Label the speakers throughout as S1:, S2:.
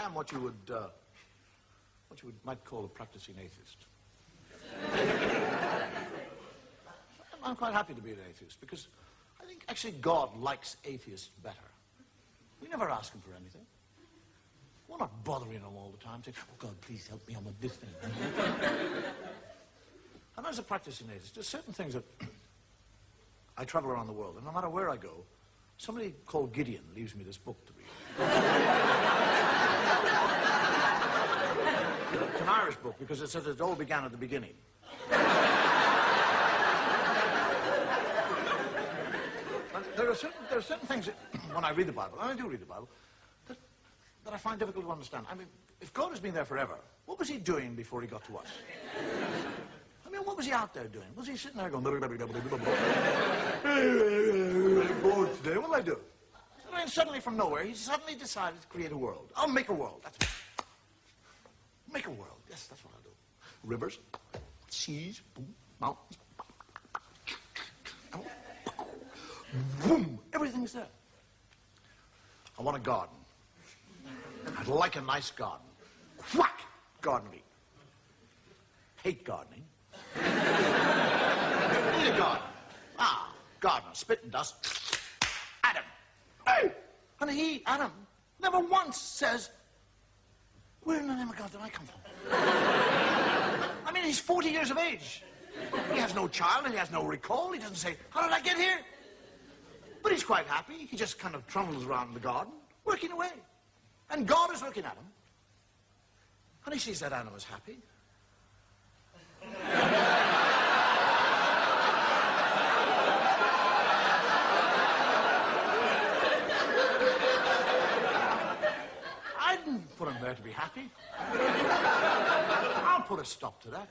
S1: am what you might call a practicing atheist. I'm quite happy to be an atheist because I think actually God likes atheists better. We never ask him for anything. We're not bothering him all the time saying, oh God, please help me, I'm with this thing. And as a practicing atheist, there's certain things that I travel around the world, and no matter where I go, somebody called Gideon leaves me this book to read. It's an Irish book because it says it all began at the beginning. There are certain things that, when I read the Bible, and I do read the Bible, that I find difficult to understand. I mean, if God has been there forever, what was he doing before he got to us? I mean, what was he out there doing? Was he sitting there going, bored today, what'll I do? And then suddenly from nowhere, he suddenly decided to create a world. I'll make a world, that's what. Make a world, yes, that's what I'll do. Rivers, seas, boom, mountains. Boom, everything's there. I want a garden. I'd like a nice garden. Whack! Gardening. Hate gardening. Need a garden. Ah, gardener, spit and dust. Adam. Hey! And he, Adam, never once says, where in the name of God did I come from? I mean, he's 40 years of age. He has no child and he has no recall. He doesn't say, how did I get here? But he's quite happy. He just kind of trundles around the garden, working away. And God is looking at him. And he sees that Adam is happy. I didn't put him there to be happy. I'll put a stop to that.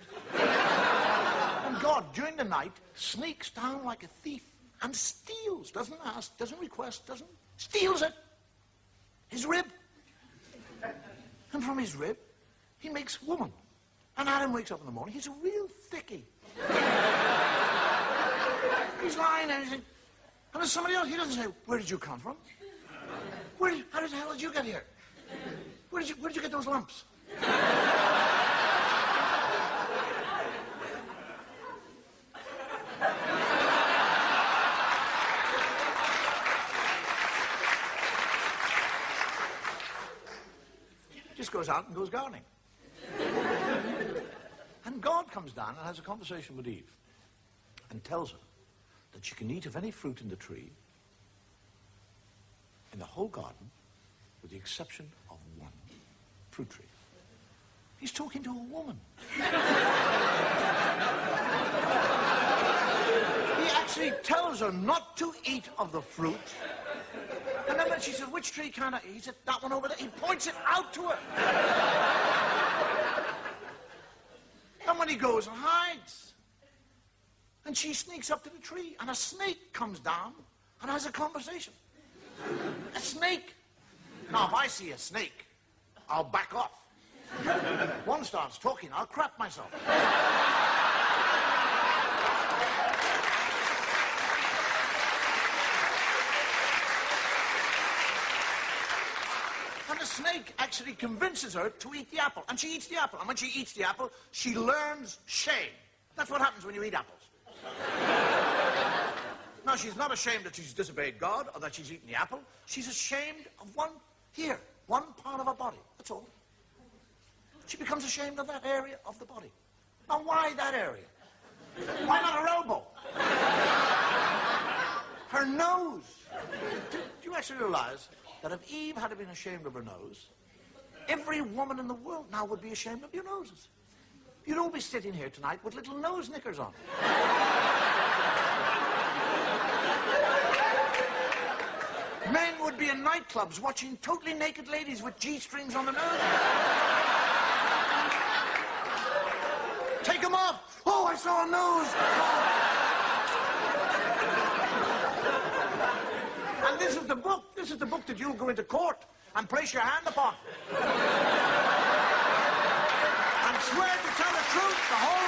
S1: And God, during the night, sneaks down like a thief and steals, doesn't ask, doesn't request, steals it. His rib. And from his rib, he makes woman. And Adam wakes up in the morning, he's a real thickie. He's lying there, and there's somebody else, he doesn't say, where did you come from? How the hell did you get here? Where did you get those lumps? Just goes out and goes gardening. And God comes down and has a conversation with Eve and tells her that she can eat of any fruit in the tree in the whole garden with the exception of one fruit tree. He's talking to a woman. He actually tells her not to eat of the fruit. And then when she said, which tree can I eat? He said, that one over there. He points it out to her. And when he goes and hides, and she sneaks up to the tree, and a snake comes down and has a conversation. A snake. Now, if I see a snake, I'll back off. One starts talking, I'll crap myself. And the snake actually convinces her to eat the apple. And she eats the apple. And when she eats the apple, she learns shame. That's what happens when you eat apples. Now, she's not ashamed that she's disobeyed God or that she's eaten the apple. She's ashamed of one part of her body. That's all. She becomes ashamed of that area of the body. Now, why that area? Why not her elbow? Her nose. Do you actually realize that if Eve had been ashamed of her nose, every woman in the world now would be ashamed of your noses? You'd all be sitting here tonight with little nose knickers on. Men would be in nightclubs watching totally naked ladies with G-strings on their nose. Take them off. Oh, I saw a nose. And this is the book. This is the book that you'll go into court and place your hand upon. And swear to tell the truth, the whole